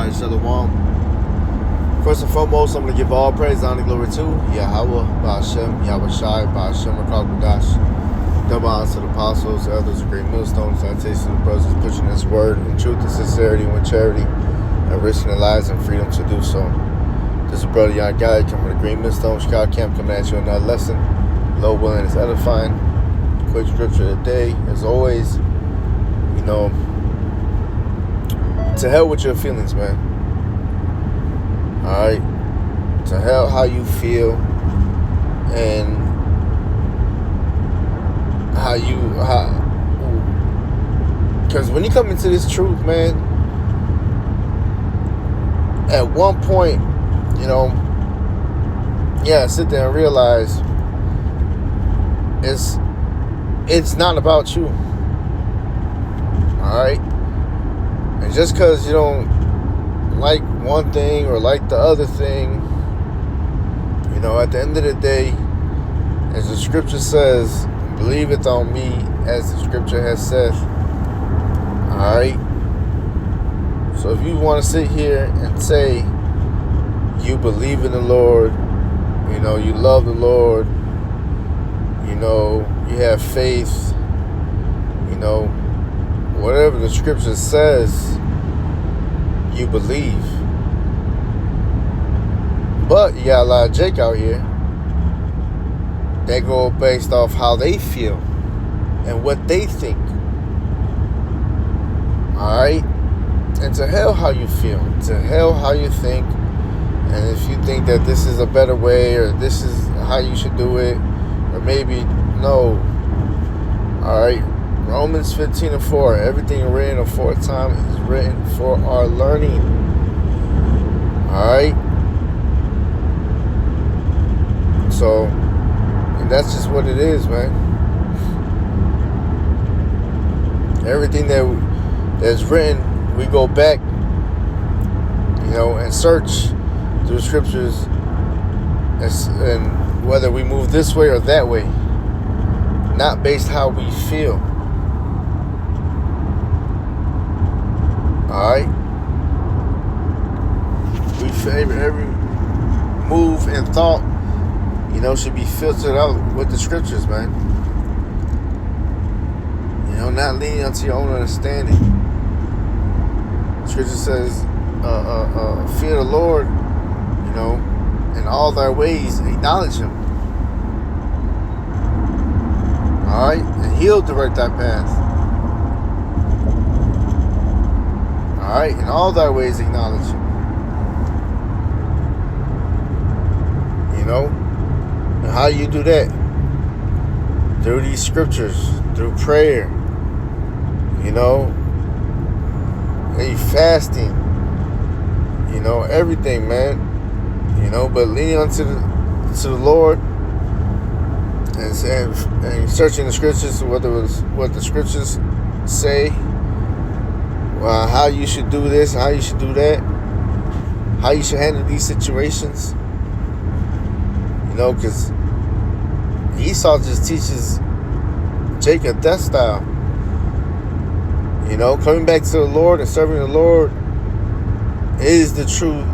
Alright, Shalom. First and foremost, I'm going to give all praise, honor, and glory to Yahweh, Ba'ashem, Yahweh Shai, Ba'ashem, Rakal double honor to the apostles, elders, and great millstones, sanitation of the brothers, pushing this word in truth and sincerity with charity, and risking their lives and freedom to do so. This is Brother Young Guy coming from the Green Millstone Chicago Camp, coming at you another lesson. Lord willing, is edifying. Quick scripture of the day, as always, to hell with your feelings, man. Alright? To hell how you feel and because when you come into this truth, man, at one point, sit there and realize it's not about you. Alright? And just because you don't like one thing or like the other thing, at the end of the day, as the scripture says, believeth on me as the scripture has said. Alright? So if you want to sit here and say you believe in the Lord, you love the Lord, you have faith, whatever the scripture says, you believe. But you got a lot of Jake out here that go based off how they feel and what they think. Alright? And to hell how you feel. To hell how you think. And if you think that this is a better way, or this is how you should do it, or maybe no. Alright? Romans 15:4. Everything written aforetime is written for our learning. Alright? So, and that's just what it is, man. Everything that's written, we go back, and search through the scriptures, and whether we move this way or that way, not based how we feel. Alright? We favor every move and thought, should be filtered out with the scriptures, man. Not leaning onto your own understanding. Scripture says, fear the Lord, in all thy ways acknowledge him. Alright? And he'll direct thy path. Alright? In all thy ways acknowledge him. And how you do that? Through these scriptures, through prayer, fasting, everything, man. But leaning onto the Lord and searching the scriptures, whether it was what the scriptures say, how you should do this, how you should do that, how you should handle these situations. Because Esau just teaches Jacob that style. Coming back to the Lord and serving the Lord is the true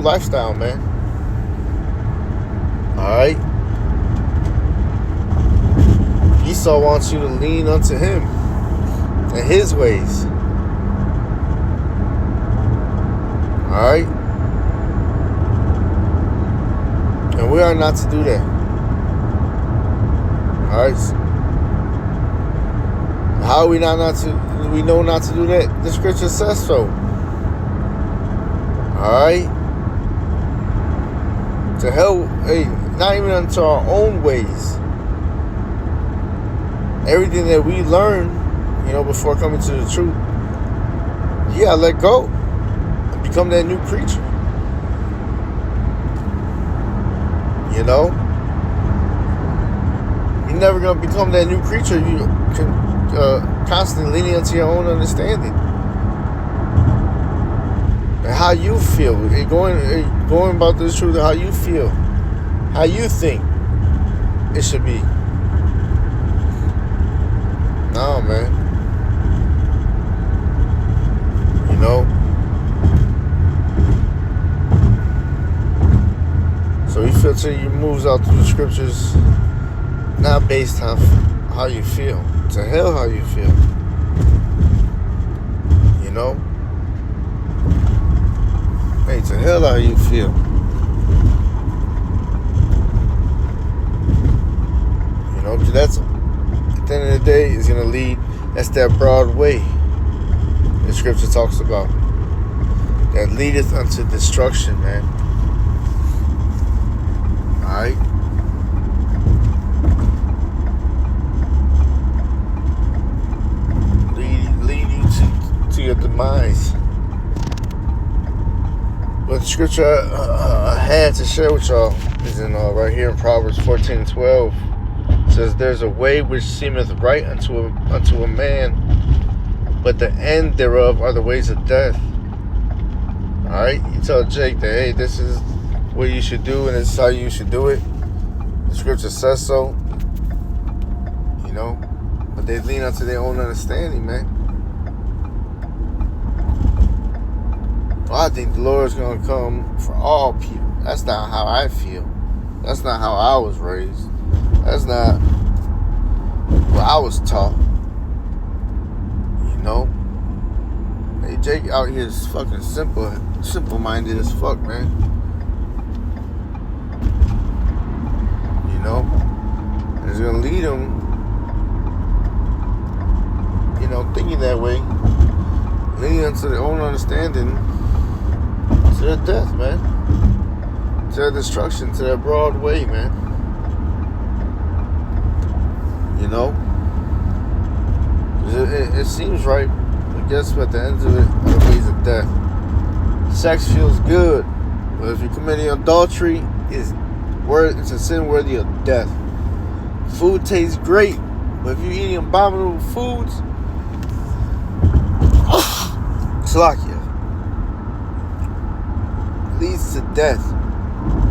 lifestyle, man. Alright? Esau wants you to lean unto him and his ways. Alright? And we are not to do that. Alright? How are we we know not to do that? The scripture says so. Alright? To hell, not even unto our own ways. Everything that we learn, before coming to the truth, you gotta let go and become that new creature. You're never gonna become that new creature. You can constantly leaning into your own understanding and how you feel. Going about this truth, how you feel, how you think it should be. No, man. filter you moves out through the scriptures, not based on how you feel. To hell how you feel. You know? Hey, to hell how you feel. You know, because that's, at the end of the day, is going to lead, that's that broad way the scripture talks about. That leadeth unto destruction, man. Alright? Lead you to your demise. But the scripture I had to share with y'all is in right here in Proverbs 14:12. It says, "There's a way which seemeth right unto a man, but the end thereof are the ways of death." Alright? You tell Jake that, hey, this is what you should do and this is how you should do it. The scripture says so. You know? But they lean onto their own understanding, man. Well, I think the Lord's going to come for all people. That's not how I feel. That's not how I was raised. That's not what I was taught. You know? Hey, Jake out here is fucking simple-minded as fuck, man. You know? And it's going to lead him, you know, thinking that way. Leading into their own understanding. To their death, man. To their destruction, to their broad way, man. You know? It seems right, I guess, but at the end of it, are the ways of death. Sex feels good, but if you're committing adultery, it's a sin worthy of death. Food tastes great, but if you're eating abominable foods, Slakia, leads to death,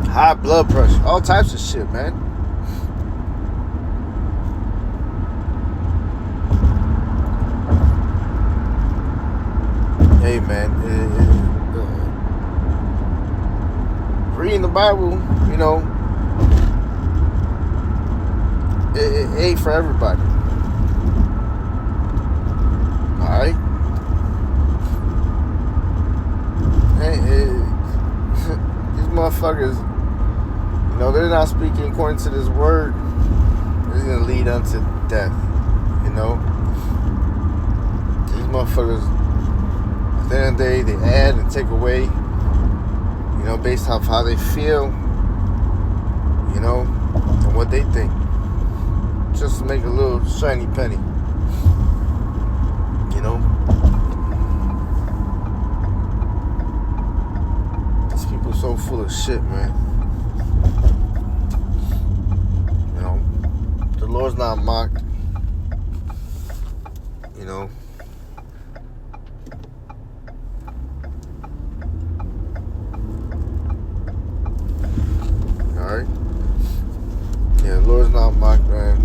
high blood pressure, all types of shit, man. Hey, man, reading the Bible, you know, it ain't for everybody. Alright? These motherfuckers, you know, they're not speaking according to this word. It's gonna lead unto death, you know. These motherfuckers, at the end of the day, they add and take away, you know, based off how they feel, you know, and what they think, just to make a little shiny penny, you know. So full of shit, man. You know, the Lord's not mocked. You know. Alright? Yeah, the Lord's not mocked, man.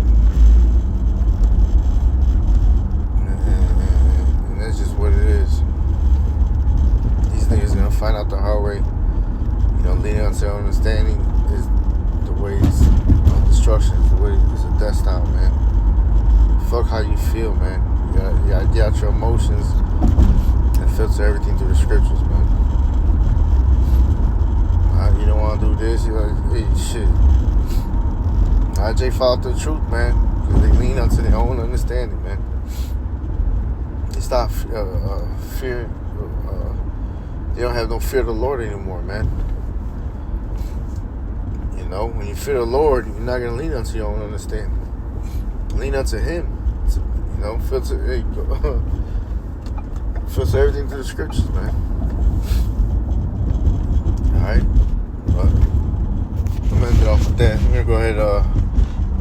And that's just what it is. These niggas gonna find out the hard way. You know, leading unto understanding is the ways of destruction, the ways of death style, man. Fuck how you feel, man. You gotta get out your emotions and filter everything through the scriptures, man. You don't want to do this, you're like, hey, shit. IJ followed the truth, man. Because they lean onto their own understanding, man. They stop fearing. They don't have no fear of the Lord anymore, man. You know, when you fear the Lord, you're not going to lean unto your own understanding. Lean unto Him. You know, filter everything through the scriptures, man. Alright? But I'm going to end it off with that. I'm going to go ahead and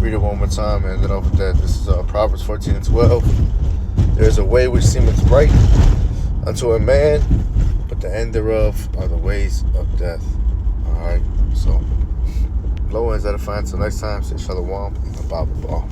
read it one more time and end it off with that. This is Proverbs 14:12. There is a way which seemeth right unto a man, but the end thereof are the ways of death. Alright? So, low ends edifying. Until next time, say shalom and Bible ball.